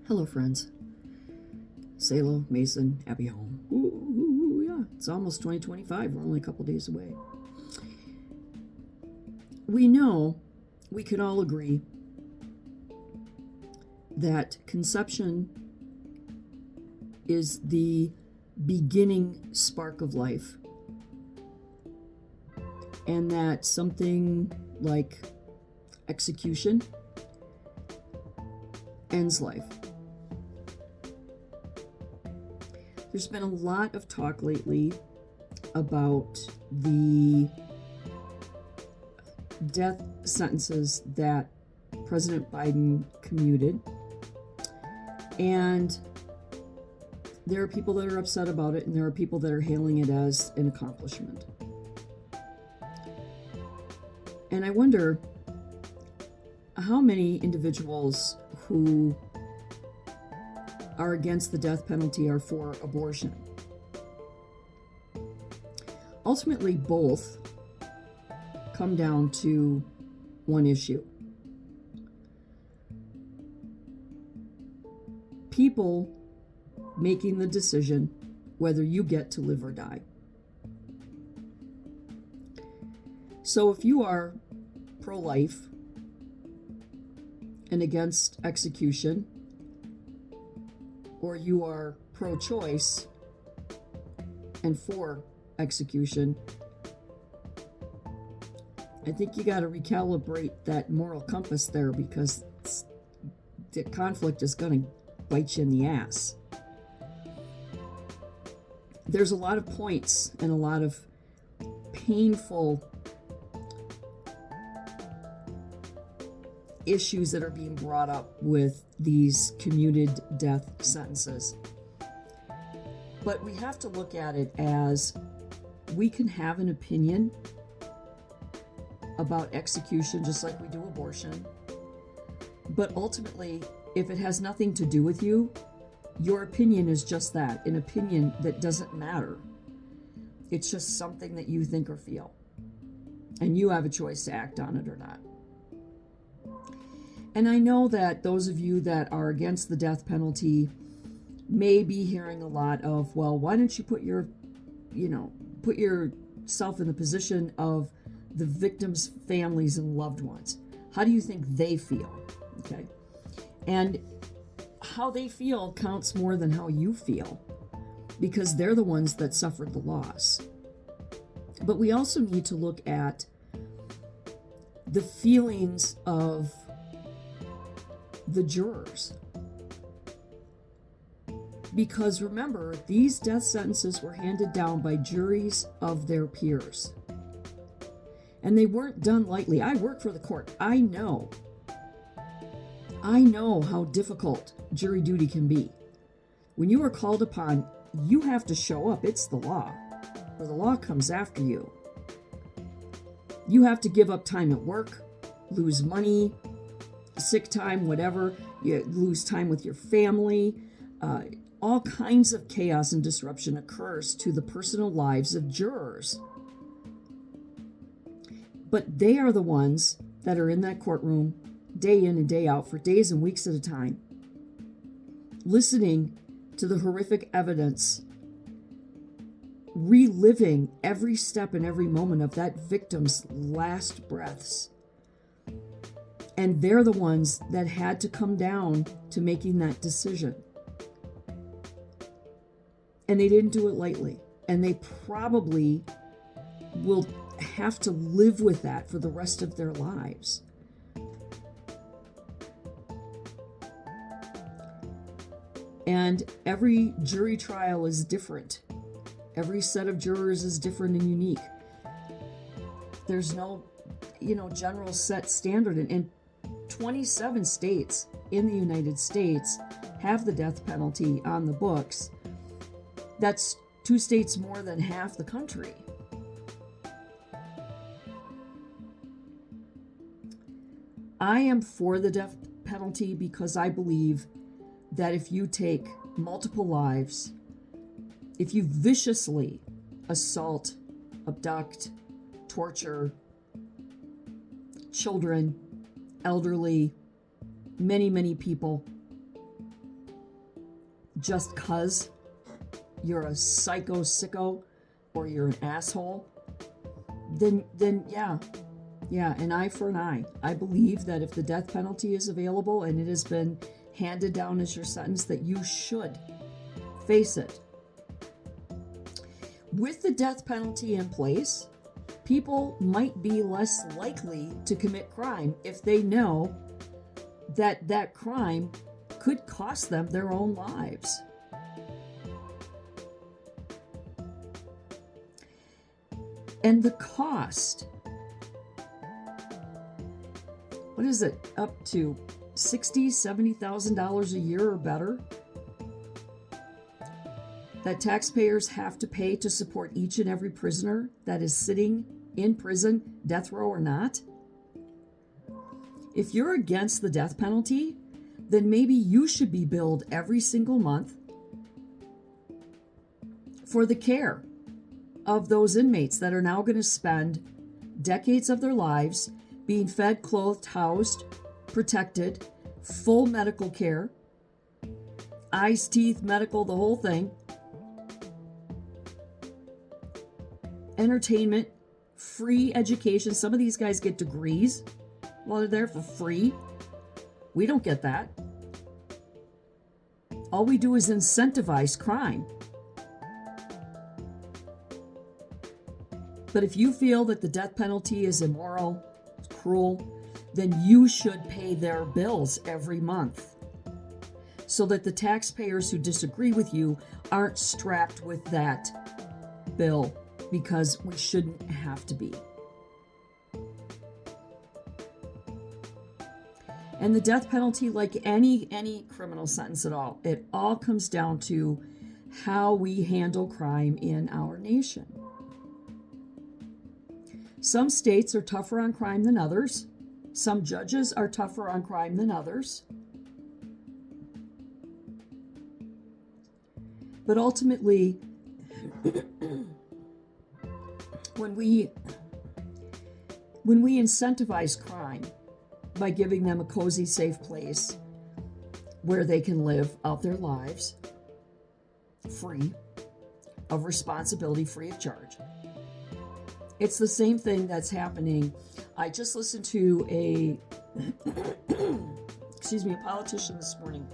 Hello, friends. Salo, Mason, happy home. Ooh, yeah, it's almost 2025. We're only a couple days away. We know, we can all agree, that conception is the beginning spark of life, and that something like execution ends life. There's been a lot of talk lately about the death sentences that President Biden commuted. And there are people that are upset about it, and there are people that are hailing it as an accomplishment. And I wonder how many individuals who are against the death penalty are for abortion. Ultimately, both come down to one issue. People making the decision whether you get to live or die. So if you are pro-life and against execution, or you are pro-choice and for execution, I think you got to recalibrate that moral compass there, because the conflict is going to bite you in the ass. There's a lot of points and a lot of painful issues that are being brought up with these commuted death sentences. But we have to look at it as we can have an opinion about execution just like we do abortion. But ultimately, if it has nothing to do with you, your opinion is just that, an opinion that doesn't matter. It's just something that you think or feel. And you have a choice to act on it or not. And I know that those of you that are against the death penalty may be hearing a lot of, well, why don't you put yourself in the position of the victims' families and loved ones? How do you think they feel? Okay. And how they feel counts more than how you feel, because they're the ones that suffered the loss. But we also need to look at the feelings of the jurors. Because remember, these death sentences were handed down by juries of their peers. And they weren't done lightly. I work for the court. I know how difficult jury duty can be. When you are called upon, you have to show up. It's the law, or the law comes after you. You have to give up time at work, lose money, sick time, whatever. You lose time with your family. All kinds of chaos and disruption occurs to the personal lives of jurors. But they are the ones that are in that courtroom day in and day out for days and weeks at a time, listening to the horrific evidence, reliving every step and every moment of that victim's last breaths. And they're the ones that had to come down to making that decision. And they didn't do it lightly. And they probably will have to live with that for the rest of their lives. And every jury trial is different. Every set of jurors is different and unique. There's no, general set standard. And 27 states in the United States have the death penalty on the books. That's 2 states more than half the country. I am for the death penalty because I believe that if you take multiple lives, if you viciously assault, abduct, torture children, elderly, many, many people, just cause you're a psycho sicko or you're an asshole, then yeah, an eye for an eye. I believe that if the death penalty is available and it has been handed down as your sentence, that you should face it. With the death penalty in place, people might be less likely to commit crime if they know that that crime could cost them their own lives. And the cost, what is it, up to $60,000, $70,000 a year or better that taxpayers have to pay to support each and every prisoner that is sitting in prison, death row or not? If you're against the death penalty, then maybe you should be billed every single month for the care of those inmates that are now going to spend decades of their lives being fed, clothed, housed, protected, full medical care, eyes, teeth, medical, the whole thing, entertainment, free education. Some of these guys get degrees while they're there for free. We don't get that. All we do is incentivize crime. But if you feel that the death penalty is immoral, cruel, then you should pay their bills every month so that the taxpayers who disagree with you aren't strapped with that bill, because we shouldn't have to be. And the death penalty, like any criminal sentence at all, it all comes down to how we handle crime in our nation. Some states are tougher on crime than others. Some judges are tougher on crime than others. But ultimately, when we incentivize crime by giving them a cozy, safe place where they can live out their lives free of responsibility, free of charge, it's the same thing that's happening. I just listened to a politician this morning,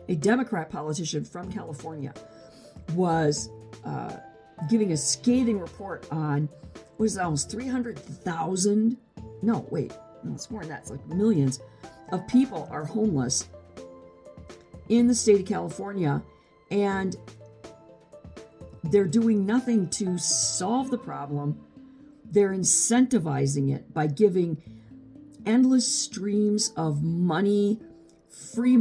a Democrat politician from California, was giving a scathing report on, what is that, almost 300,000? No, wait, no, it's more than that. It's like millions of people are homeless in the state of California, and they're doing nothing to solve the problem. They're incentivizing it by giving endless streams of money, free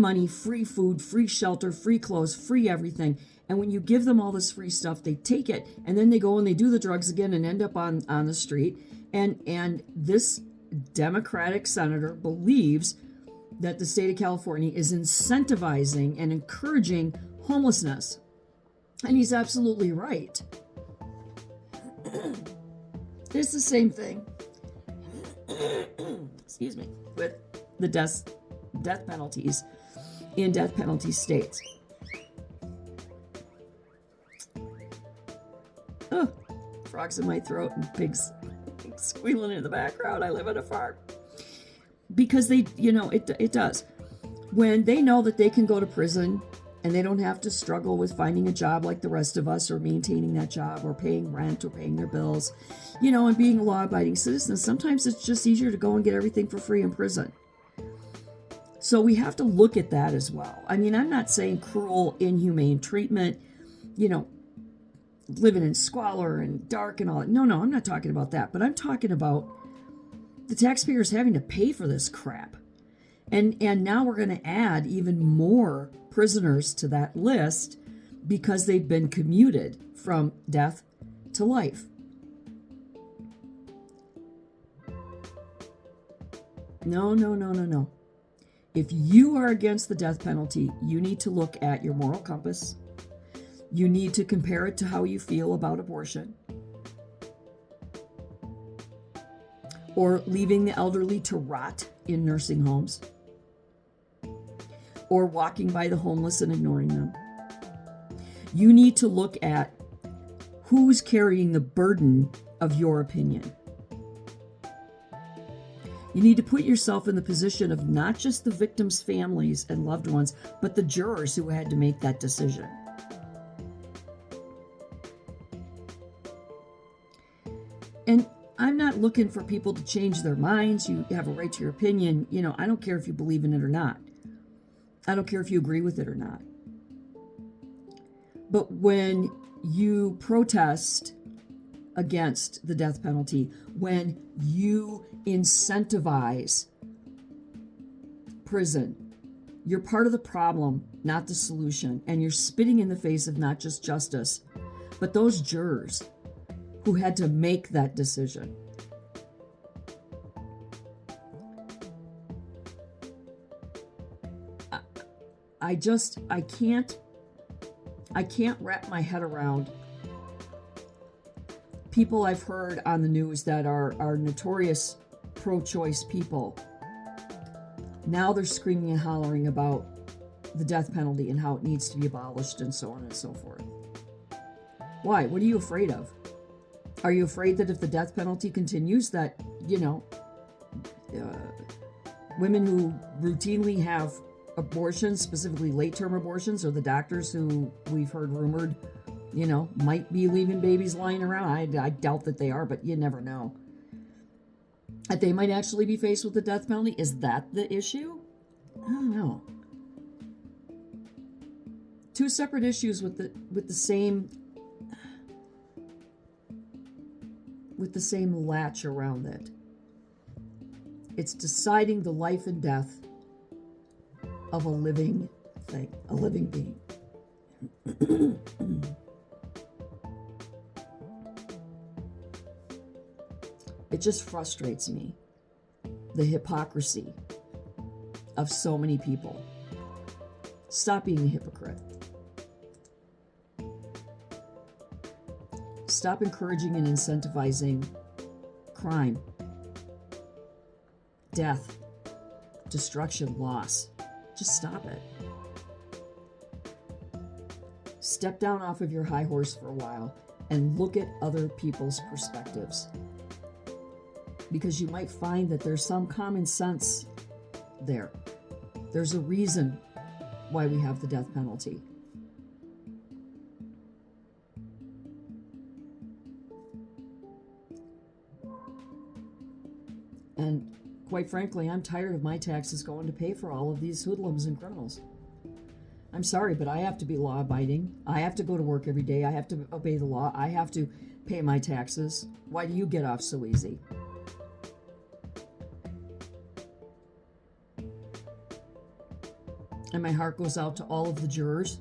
food, free shelter, free clothes, free everything. And when you give them all this free stuff, they take it, and then they go and they do the drugs again and end up on the street. And this Democratic senator believes that the state of California is incentivizing and encouraging homelessness. And he's absolutely right. It's the same thing, excuse me, with the death penalties in death penalty states. Oh, frogs in my throat and pigs squealing in the background. I live on a farm. Because they, it does. When they know that they can go to prison and they don't have to struggle with finding a job like the rest of us, or maintaining that job, or paying rent, or paying their bills, and being a law-abiding citizen, sometimes it's just easier to go and get everything for free in prison. So we have to look at that as well. I mean, I'm not saying cruel, inhumane treatment, living in squalor and dark and all that. No, I'm not talking about that. But I'm talking about the taxpayers having to pay for this crap. And now we're going to add even more prisoners to that list because they've been commuted from death to life. No. If you are against the death penalty, you need to look at your moral compass. You need to compare it to how you feel about abortion, or leaving the elderly to rot in nursing homes, or walking by the homeless and ignoring them. You need to look at who's carrying the burden of your opinion. You need to put yourself in the position of not just the victims' families and loved ones, but the jurors who had to make that decision. And I'm not looking for people to change their minds. You have a right to your opinion. I don't care if you believe in it or not. I don't care if you agree with it or not. But when you protest against the death penalty, when you incentivize prison, you're part of the problem, not the solution. And you're spitting in the face of not just justice, but those jurors who had to make that decision. I can't wrap my head around people I've heard on the news that are notorious pro-choice people. Now they're screaming and hollering about the death penalty and how it needs to be abolished and so on and so forth. Why? What are you afraid of? Are you afraid that if the death penalty continues that, women who routinely have abortions, specifically late-term abortions, or the doctors who we've heard rumored, might be leaving babies lying around? I doubt that they are, but you never know. That they might actually be faced with the death penalty? Is that the issue? I don't know. Two separate issues with the same latch around it. It's deciding the life and death of a living thing, a living being. It just frustrates me, the hypocrisy of so many people. Stop being a hypocrite. Stop encouraging and incentivizing crime, death, destruction, loss. Just stop it. Step down off of your high horse for a while and look at other people's perspectives. Because you might find that there's some common sense there. There's a reason why we have the death penalty. And quite frankly, I'm tired of my taxes going to pay for all of these hoodlums and criminals. I'm sorry, but I have to be law-abiding. I have to go to work every day. I have to obey the law. I have to pay my taxes. Why do you get off so easy? And my heart goes out to all of the jurors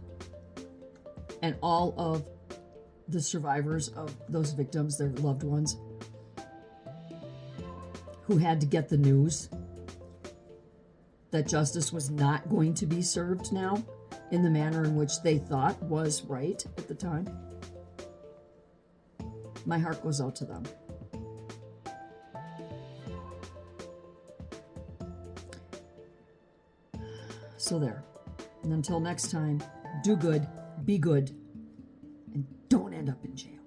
and all of the survivors of those victims, their loved ones, who had to get the news that justice was not going to be served now in the manner in which they thought was right at the time. My heart goes out to them. So there. And until next time, do good, be good, and don't end up in jail.